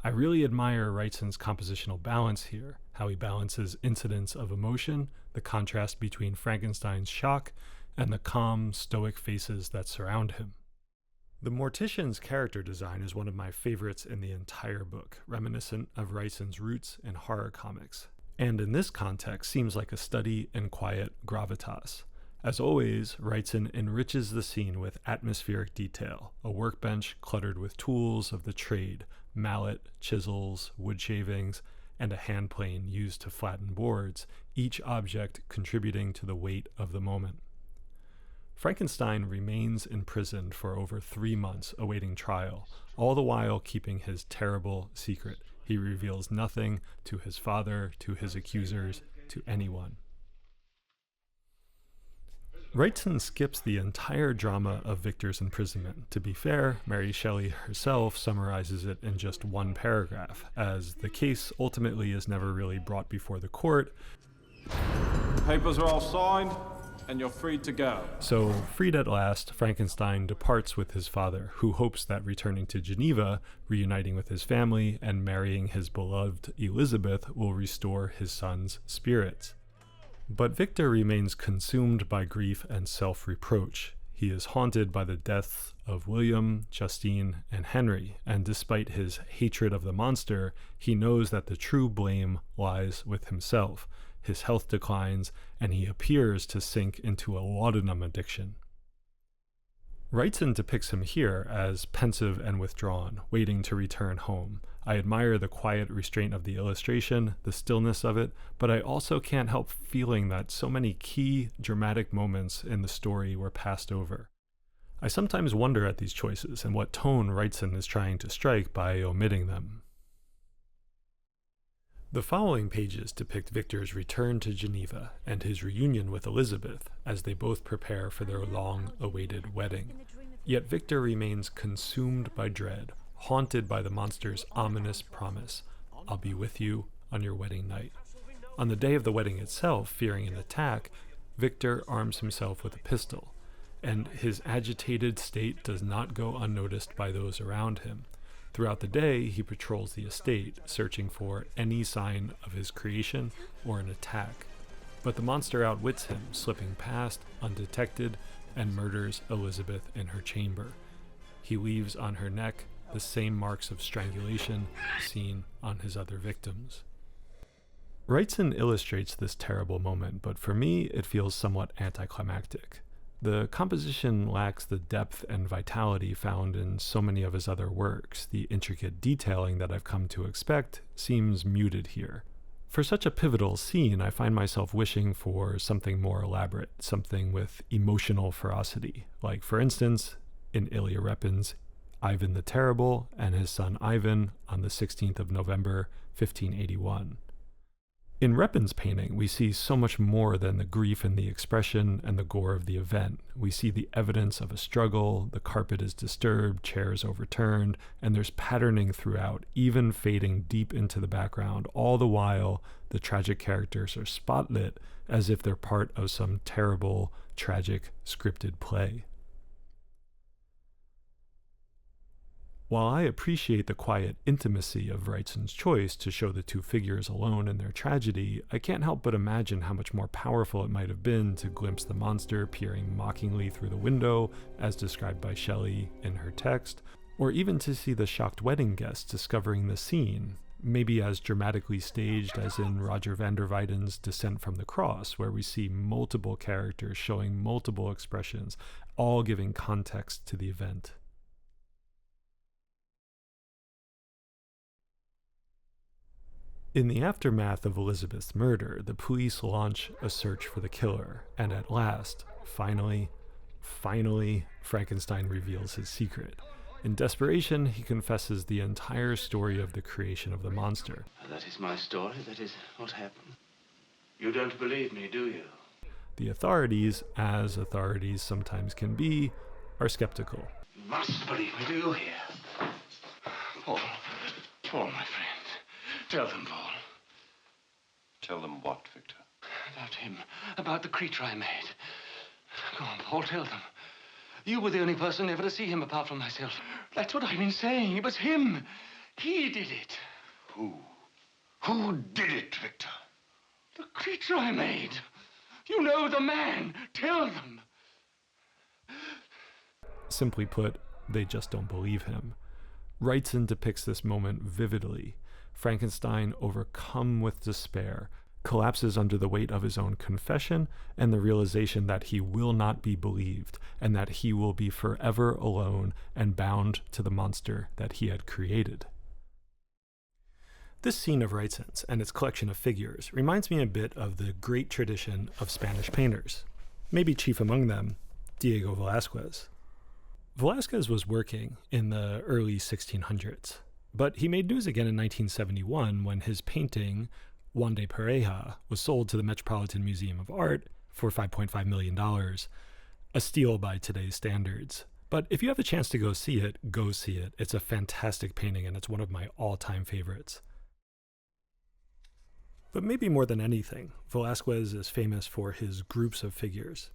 I really admire Wrightson's compositional balance here, how he balances incidents of emotion, the contrast between Frankenstein's shock, and the calm, stoic faces that surround him. The Mortician's character design is one of my favorites in the entire book, reminiscent of Wrightson's roots in horror comics, and in this context seems like a study in quiet gravitas. As always, Wrightson enriches the scene with atmospheric detail, a workbench cluttered with tools of the trade, mallet, chisels, wood shavings, and a hand plane used to flatten boards, each object contributing to the weight of the moment. Frankenstein remains imprisoned for over 3 months awaiting trial, all the while keeping his terrible secret. He reveals nothing to his father, to his accusers, to anyone. Wrightson skips the entire drama of Victor's imprisonment. To be fair, Mary Shelley herself summarizes it in just one paragraph, as the case ultimately is never really brought before the court. The papers are all signed, and you're free to go. So, freed at last, Frankenstein departs with his father, who hopes that returning to Geneva, reuniting with his family, and marrying his beloved Elizabeth will restore his son's spirits. But Victor remains consumed by grief and self-reproach. He is haunted by the deaths of William, Justine, and Henry, and despite his hatred of the monster, he knows that the true blame lies with himself. His health declines, and he appears to sink into a laudanum addiction. Wrightson depicts him here as pensive and withdrawn, waiting to return home. I admire the quiet restraint of the illustration, the stillness of it, but I also can't help feeling that so many key dramatic moments in the story were passed over. I sometimes wonder at these choices and what tone Wrightson is trying to strike by omitting them. The following pages depict Victor's return to Geneva and his reunion with Elizabeth as they both prepare for their long-awaited wedding. Yet Victor remains consumed by dread, haunted by the monster's ominous promise, "I'll be with you on your wedding night." On the day of the wedding itself, fearing an attack, Victor arms himself with a pistol, and his agitated state does not go unnoticed by those around him. Throughout the day, he patrols the estate, searching for any sign of his creation or an attack. But the monster outwits him, slipping past undetected, and murders Elizabeth in her chamber. He leaves on her neck the same marks of strangulation seen on his other victims. Wrightson illustrates this terrible moment, but for me, it feels somewhat anticlimactic. The composition lacks the depth and vitality found in so many of his other works. The intricate detailing that I've come to expect seems muted here. For such a pivotal scene, I find myself wishing for something more elaborate, something with emotional ferocity, like, for instance, in Ilya Repin's Ivan the Terrible and his son Ivan on the 16th of November, 1581. In Repin's painting, we see so much more than the grief in the expression and the gore of the event. We see the evidence of a struggle, the carpet is disturbed, chairs overturned, and there's patterning throughout, even fading deep into the background. All the while, the tragic characters are spotlit as if they're part of some terrible, tragic, scripted play. While I appreciate the quiet intimacy of Wrightson's choice to show the two figures alone in their tragedy, I can't help but imagine how much more powerful it might have been to glimpse the monster peering mockingly through the window, as described by Shelley in her text, Or even to see the shocked wedding guests discovering the scene, maybe as dramatically staged as in Roger van der Weyden's Descent from the Cross, where we see multiple characters showing multiple expressions, all giving context to the event. In the aftermath of Elizabeth's murder, the police launch a search for the killer, and at last, finally, Frankenstein reveals his secret. In desperation, he confesses the entire story of the creation of the monster. That is my story. That is what happened. You don't believe me, do you? The authorities, as authorities sometimes can be, are skeptical. You must believe me, do you hear? Paul, my friend. Tell them, Paul. Tell them what, Victor? About him. About the creature I made. Go on, Paul, tell them. You were the only person ever to see him apart from myself. That's what I've been saying. It was him. He did it. Who? Who did it, Victor? The creature I made. You know the man. Tell them. Simply put, they just don't believe him. Wrightson depicts this moment vividly. Frankenstein, overcome with despair, collapses under the weight of his own confession and the realization that he will not be believed and that he will be forever alone and bound to the monster that he had created. This scene of Wrightson's and its collection of figures reminds me a bit of the great tradition of Spanish painters, maybe chief among them, Diego Velázquez. Velázquez was working in the early 1600s, but he made news again in 1971 when his painting, Juan de Pareja, was sold to the Metropolitan Museum of Art for $5.5 million, a steal by today's standards. But if you have a chance to go see it, go see it. It's a fantastic painting and it's one of my all-time favorites. But maybe more than anything, Velázquez is famous for his groups of figures.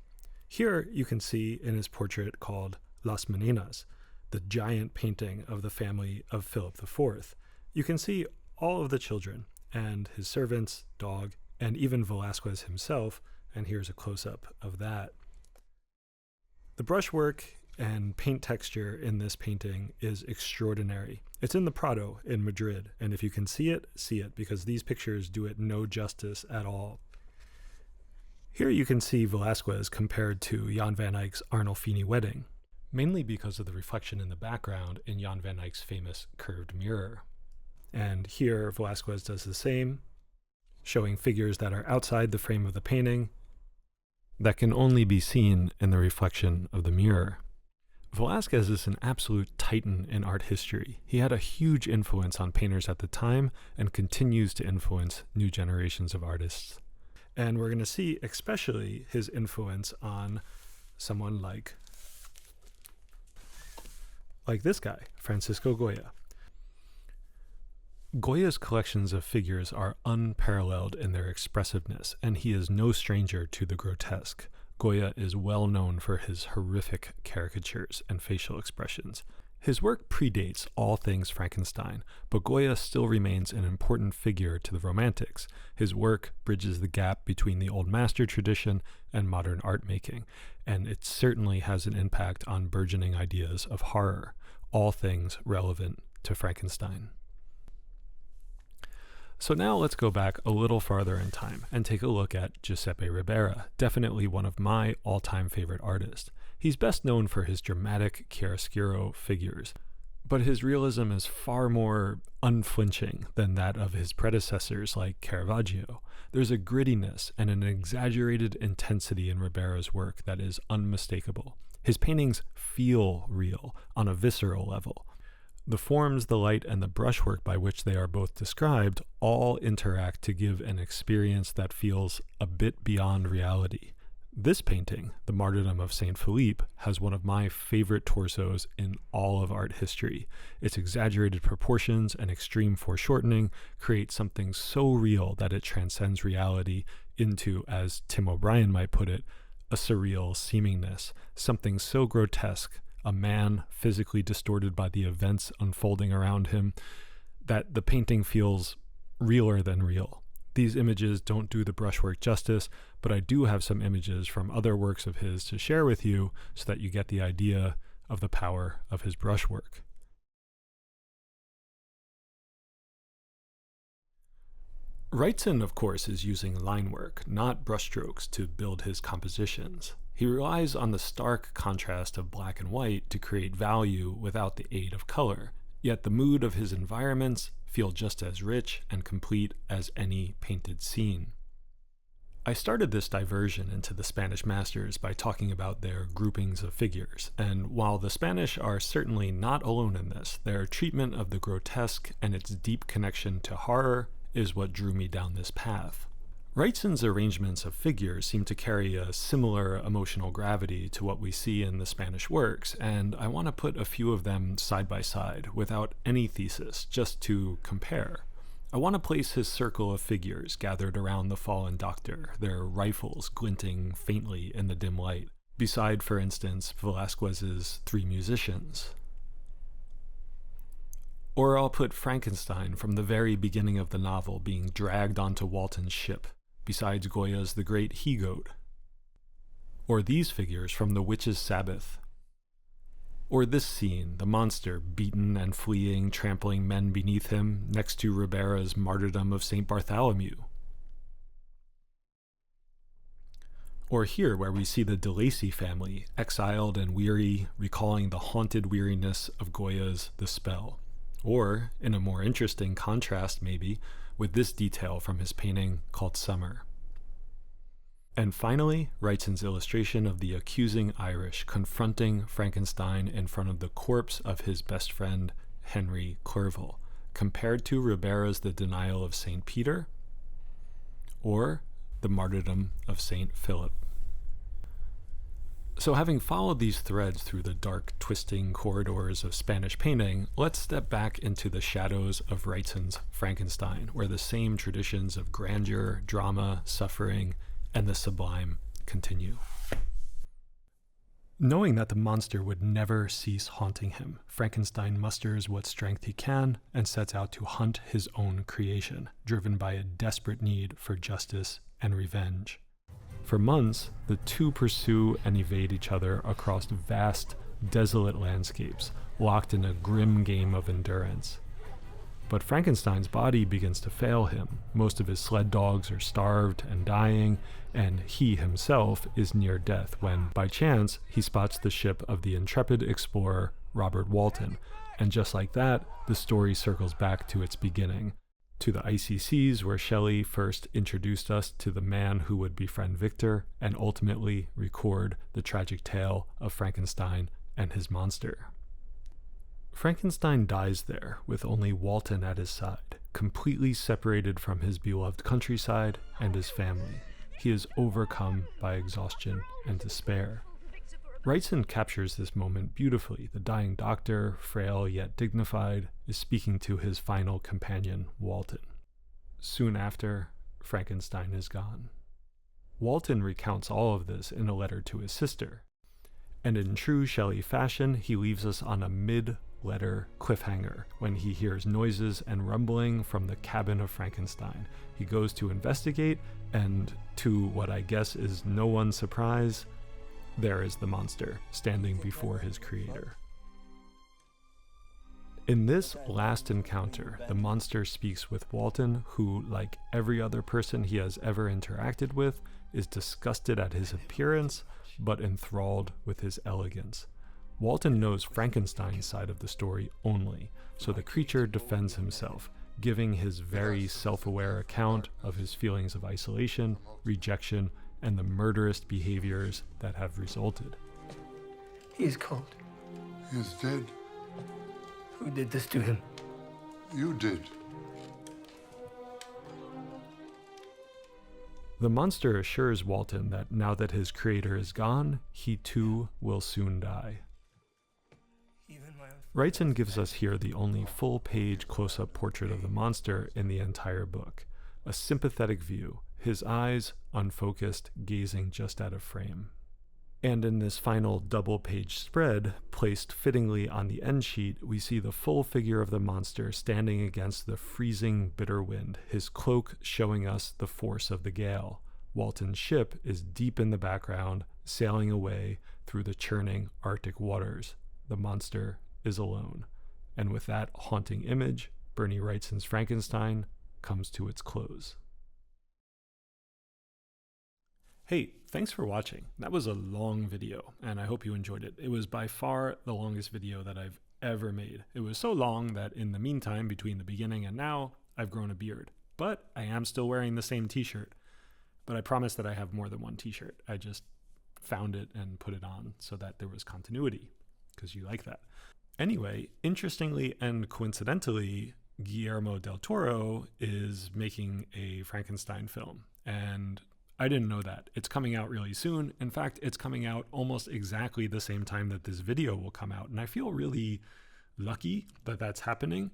Here you can see in his portrait called Las Meninas, the giant painting of the family of Philip IV. You can see all of the children and his servants, dog, and even Velázquez himself, and here's a close-up of that. The brushwork and paint texture in this painting is extraordinary. It's in the Prado in Madrid, and if you can see it, because these pictures do it no justice at all. Here you can see Velázquez compared to Jan van Eyck's Arnolfini Wedding, mainly because of the reflection in the background in Jan van Eyck's famous curved mirror. And here Velázquez does the same, showing figures that are outside the frame of the painting that can only be seen in the reflection of the mirror. Velázquez is an absolute titan in art history. He had a huge influence on painters at the time and continues to influence new generations of artists. And we're going to see especially his influence on someone like this guy, Francisco Goya. Goya's collections of figures are unparalleled in their expressiveness, and he is no stranger to the grotesque. Goya is well known for his horrific caricatures and facial expressions. His work predates all things Frankenstein, but Goya still remains an important figure to the Romantics. His work bridges the gap between the old master tradition and modern art making, and it certainly has an impact on burgeoning ideas of horror, all things relevant to Frankenstein. So now let's go back a little farther in time and take a look at Giuseppe Ribera, definitely one of my all-time favorite artists. He's best known for his dramatic chiaroscuro figures, but his realism is far more unflinching than that of his predecessors like Caravaggio. There's a grittiness and an exaggerated intensity in Ribera's work that is unmistakable. His paintings feel real on a visceral level. The forms, the light, and the brushwork by which they are both described all interact to give an experience that feels a bit beyond reality. This painting, The Martyrdom of Saint Philippe, has one of my favorite torsos in all of art history. Its exaggerated proportions and extreme foreshortening create something so real that it transcends reality into, as Tim O'Brien might put it, a surreal seemingness, something so grotesque, a man physically distorted by the events unfolding around him, that the painting feels realer than real. These images don't do the brushwork justice, but I do have some images from other works of his to share with you so that you get the idea of the power of his brushwork. Wrightson, of course, is using line work, not brushstrokes, to build his compositions. He relies on the stark contrast of black and white to create value without the aid of color, yet the mood of his environments feel just as rich and complete as any painted scene. I started this diversion into the Spanish masters by talking about their groupings of figures, and while the Spanish are certainly not alone in this, their treatment of the grotesque and its deep connection to horror is what drew me down this path. Wrightson's arrangements of figures seem to carry a similar emotional gravity to what we see in the Spanish works, and I want to put a few of them side by side without any thesis, just to compare. I want to place his circle of figures gathered around the fallen doctor, their rifles glinting faintly in the dim light, beside, for instance, Velázquez's three musicians. Or I'll put Frankenstein from the very beginning of the novel being dragged onto Walton's ship, besides Goya's The Great He-Goat. Or these figures from The Witch's Sabbath. Or this scene, the monster beaten and fleeing, trampling men beneath him, next to Ribera's Martyrdom of St. Bartholomew. Or here, where we see the de Lacy family, exiled and weary, recalling the haunted weariness of Goya's The Spell. Or, in a more interesting contrast maybe, with this detail from his painting called Summer. And finally, Wrightson's illustration of the accusing Irish confronting Frankenstein in front of the corpse of his best friend, Henry Clerval, compared to Ribera's The Denial of St. Peter, or the Martyrdom of St. Philip. So having followed these threads through the dark, twisting corridors of Spanish painting, let's step back into the shadows of Wrightson's Frankenstein, where the same traditions of grandeur, drama, suffering, and the sublime continue. Knowing that the monster would never cease haunting him, Frankenstein musters what strength he can and sets out to hunt his own creation, driven by a desperate need for justice and revenge. For months, the two pursue and evade each other across vast, desolate landscapes, locked in a grim game of endurance. But Frankenstein's body begins to fail him. Most of his sled dogs are starved and dying, and he himself is near death when, by chance, he spots the ship of the intrepid explorer Robert Walton. And just like that, the story circles back to its beginning, to the icy seas where Shelley first introduced us to the man who would befriend Victor and ultimately record the tragic tale of Frankenstein and his monster. Frankenstein dies there with only Walton at his side, completely separated from his beloved countryside and his family. He is overcome by exhaustion and despair. Wrightson captures this moment beautifully. The dying doctor, frail yet dignified, is speaking to his final companion, Walton. Soon after, Frankenstein is gone. Walton recounts all of this in a letter to his sister. And in true Shelley fashion, he leaves us on a mid-letter cliffhanger when he hears noises and rumbling from the cabin of Frankenstein. He goes to investigate, and to what I guess is no one's surprise, there is the monster standing before his creator. In this last encounter, the monster speaks with Walton, who, like every other person he has ever interacted with, is disgusted at his appearance, but enthralled with his elegance. Walton knows Frankenstein's side of the story only, so the creature defends himself, giving his very self-aware account of his feelings of isolation, rejection, and the murderous behaviors that have resulted. He is cold. He is dead. Who did this to him? You did. The monster assures Walton that now that his creator is gone, he too will soon die. Wrightson gives us here the only full-page close-up portrait of the monster in the entire book. A sympathetic view, his eyes unfocused, gazing just out of frame. And in this final double-page spread, placed fittingly on the end sheet, we see the full figure of the monster standing against the freezing, bitter wind, his cloak showing us the force of the gale. Walton's ship is deep in the background, sailing away through the churning Arctic waters. The monster is alone. And with that haunting image, Bernie Wrightson's Frankenstein comes to its close. Hey, thanks for watching. That was a long video, and I hope you enjoyed it. It was by far the longest video that I've ever made. It was so long that in the meantime, between the beginning and now, I've grown a beard. But I am still wearing the same t-shirt. But I promise that I have more than one t-shirt. I just found it and put it on so that there was continuity, because you like that. Anyway, interestingly and coincidentally, Guillermo del Toro is making a Frankenstein film, and I didn't know that. It's coming out really soon. In fact, it's coming out almost exactly the same time that this video will come out, and I feel really lucky that that's happening.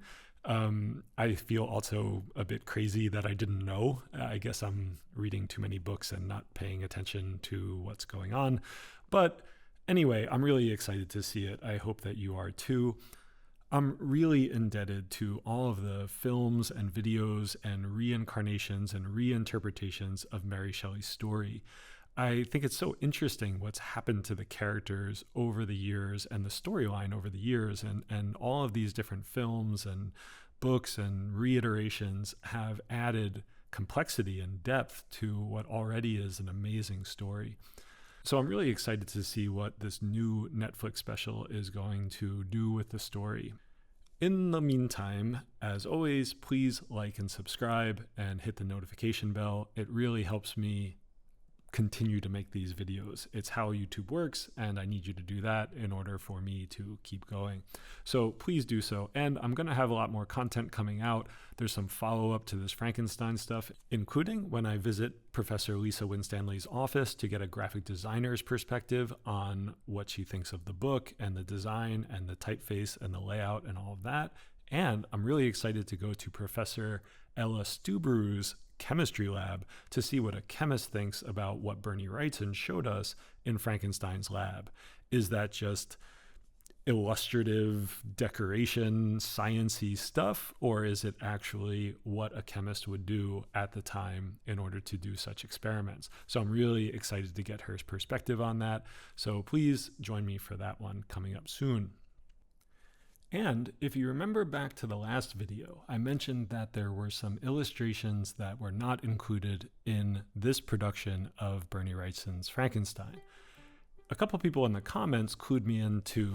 I feel also a bit crazy that I didn't know. I guess I'm reading too many books and not paying attention to what's going on. But anyway, I'm really excited to see it. I hope that you are too. I'm really indebted to all of the films and videos and reincarnations and reinterpretations of Mary Shelley's story. I think it's so interesting what's happened to the characters over the years and the storyline over the years, and all of these different films and books and reiterations have added complexity and depth to what already is an amazing story. So I'm really excited to see what this new Netflix special is going to do with the story. In the meantime, as always, please like and subscribe and hit the notification bell. It really helps me continue to make these videos. It's how YouTube works, and I need you to do that in order for me to keep going. So please do so. And I'm going to have a lot more content coming out. There's some follow-up to this Frankenstein stuff, including when I visit Professor Lisa Winstanley's office to get a graphic designer's perspective on what she thinks of the book and the design and the typeface and the layout and all of that. And I'm really excited to go to Professor Ella Stubru's chemistry lab to see what a chemist thinks about what Bernie Wrightson showed us in Frankenstein's lab. Is that just illustrative decoration, science-y stuff, or is it actually what a chemist would do at the time in order to do such experiments? So I'm really excited to get her perspective on that. So please join me for that one coming up soon. And if you remember back to the last video, I mentioned that there were some illustrations that were not included in this production of Bernie Wrightson's Frankenstein. A couple people in the comments clued me into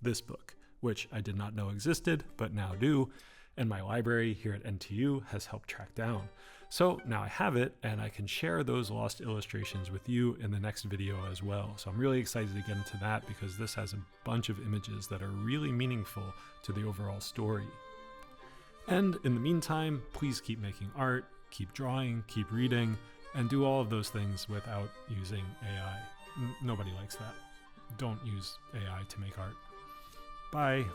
this book, which I did not know existed, but now do, and my library here at NTU has helped track down. So now I have it, and I can share those lost illustrations with you in the next video as well. So I'm really excited to get into that because this has a bunch of images that are really meaningful to the overall story. And in the meantime, please keep making art, keep drawing, keep reading, and do all of those things without using AI. Nobody likes that. Don't use AI to make art. Bye.